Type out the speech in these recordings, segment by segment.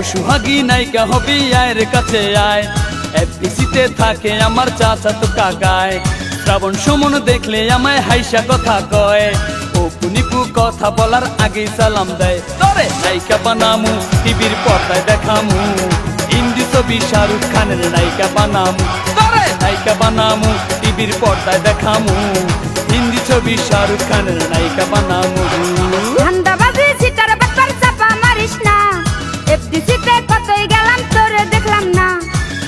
সোহাগী নায়িকা হবি আয়ের কাছে আয়। এফডিসিতে থাকে আমার চাচাতো কাকায়। শ্রাবণ সুমন দেখলে আমায় হাইসা কথা কয়। অপু নিপু কথা বলার আগেই সালাম দেয়। তরে নায়িকা বানামু টিভির পর্দায় দেখামু। হিন্দি ছবি শাহরুখ খানের নায়িকা বানামু। তরে নায়িকা বানামু টিভির পর্দায় দেখামু। হিন্দি ছবি শাহরুখ খানের নায়িকা বানামু। ধান্দাবাজি সিটার ব্যাপার চাপা মারিস না। এফডিসিতে কতই গেলাম তোরে দেখলাম না।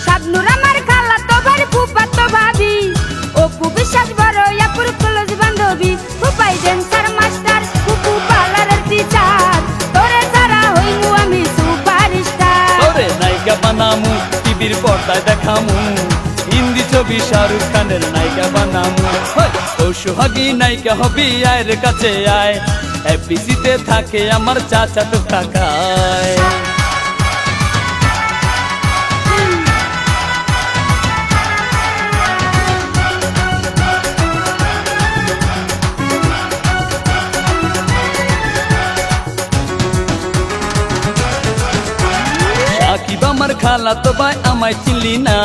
শাবনুর আমার খালা তো ভাই ফুফাতো ভাবি। অপু বিশ্বাস বড় আপুর ক্লোজ বান্ধবী। ফুফাই ড্যান্সার মাস্টার ফুফু পার্লারের টিচার। তোরে ছাড়া হইমু আমি সুপারস্টার। তোরে নায়িকা বানামু টিভির পর্দায় দেখামু। হিন্দি ছবি শাহরুখ খানের নায়িকা বানামু। ও সোহাগী নায়িকা হবি আয়ের কাছে আয়। এফডিসিতে থাকে আমার চাচাতো কাকায়। সাকিব আমার খালা তো ভাই আমায় চিনলি না।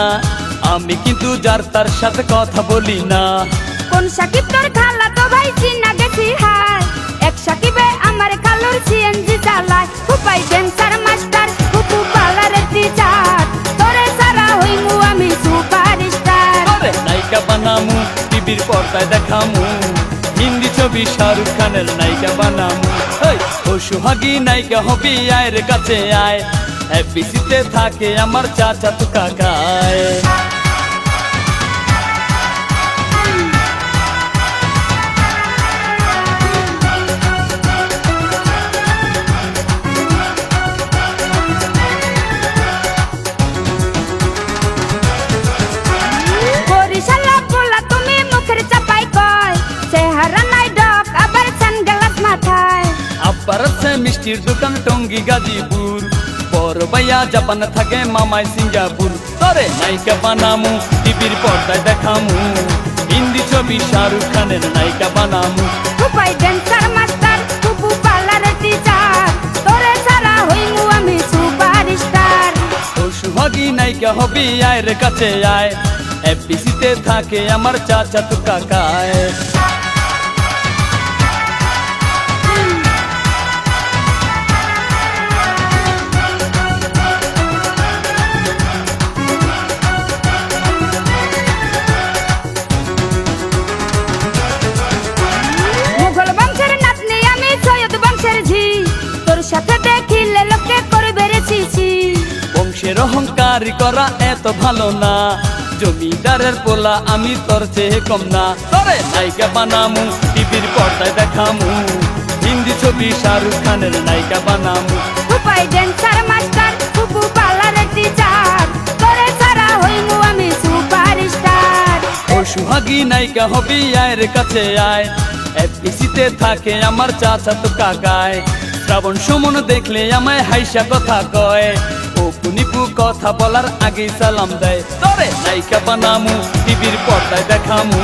আমি কিন্তু যার তার সাথে কথা বলি না। কোন সাকিব তোর খালা তো ভাই চিনা গেছি হায়। এক সাকিবে আমার খালুর সিএনজি চালায়। ফুফাই ড্যান্সার মাস্টার ফুফু পার্লারের টিচার। তোরে ছাড়া হইমু আমি সুপারস্টার। তোরে নায়িকা বানামু টিভির পর্দায় দেখামু। হিন্দি ছবি শাহরুখ খানের নায়িকা বানামু। ও সোহাগী নায়িকা হবি আয়ের কাছে আয়। এফডিসিতে থাকে আমার চাচাতো কাকায়। বরিশালা পোলা তুমি মুখের চাপাই কয়। চেহারা নাই ডক আবার সানগ্লাস মাথায়। আব্বার আছে মিষ্টির দোকান টঙ্গী গাজীপুর। বড় ভাইয়া জাপান থাকে মামাই সিঙ্গাপুর। তোরে নায়িকা বানামু টিভির পর্দায় দেখামু। হিন্দি ছবি শাহরুখ খানের নায়িকা বানামু। ফুফাই ড্যান্সার মাস্টার ফুফু পার্লারের টিচার। তোরে ছাড়া হইমু আমি সুপারস্টার। ও সোহাগী নায়িকা হবি আয়ের কাছে আয়। এফডিসিতে থাকে আমার চাচাতো কাকায়। মুঘল বংশের নাতনি আমি সৈয়দ বংশের ঝি। তোর সাথে দেখিলে লোকে করবে রে ছিছি। বংশের অহংকারী করা এত ভালো না। জমিদারের পোলা আমি তোর চেয়ে কম না। তোরে নায়িকা বানামু টিভির পর্দায় দেখামু। হিন্দি ছবি শাহরুখ খানের নায়িকা বানামু। ফুফাই ড্যান্সার মাস্টার ফুফু পার্লারের টিচার। তোরে ছাড়া হইমু আমি সুপারস্টার। ও সোহাগী নায়িকা হবি আয়ের কাছে আয়। এফডিসিতে থাকে আমার চাচাতো কাকায়। শ্রাবণ সুমন দেখলে আমায় হাইসা কথা কয়। অপু নিপু কথা বলার আগেই সালাম দেয়। তোরে নায়িকা বানামু টিভির পর্দায় দেখামু।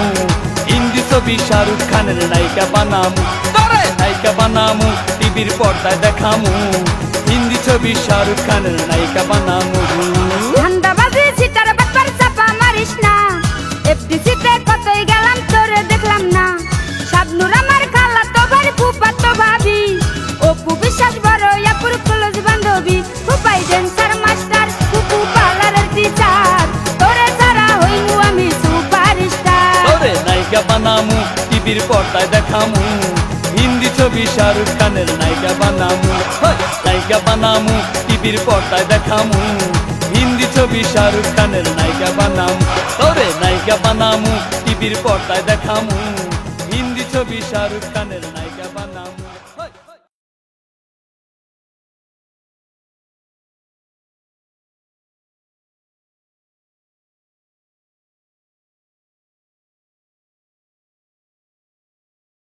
হিন্দি ছবি শাহরুখ খানের নায়িকা বানামু। তোরে নায়িকা বানামু টিভির পর্দায় দেখামু। হিন্দি ছবি শাহরুখ খানের নায়িকা বানামু। ধান্দাবাজি সিটার ব্যাপার চাপা মারিস না। এফডিসিতে কতই গেলাম তোরে দেখলাম না। শাবনুর আমার খালা তো ভাই ফুফাতো ভাবি। অপু বিশ্বাস বড় আপুর ক্লোজ বান্ধবী। ফুফাই ড্যান্সার মাস্টার ফুফু পার্লারের টিচার। তোরে ছাড়া হইমু আমি সুপারস্টার। তোরে নায়িকা বানামু টিভির পর্দায় দেখামু। হিন্দি ছবি শাহরুখ খানের নায়িকা বানামু। নায়িকা বানামু টিভির পর্দায় দেখামু। হিন্দি ছবি শাহরুখ খানের নায়িকা বানামু। তোরে নায়িকা বানামু টিভির পর্দায় দেখামু। হিন্দি ছবি শাহরুখ খানের নায়িকা।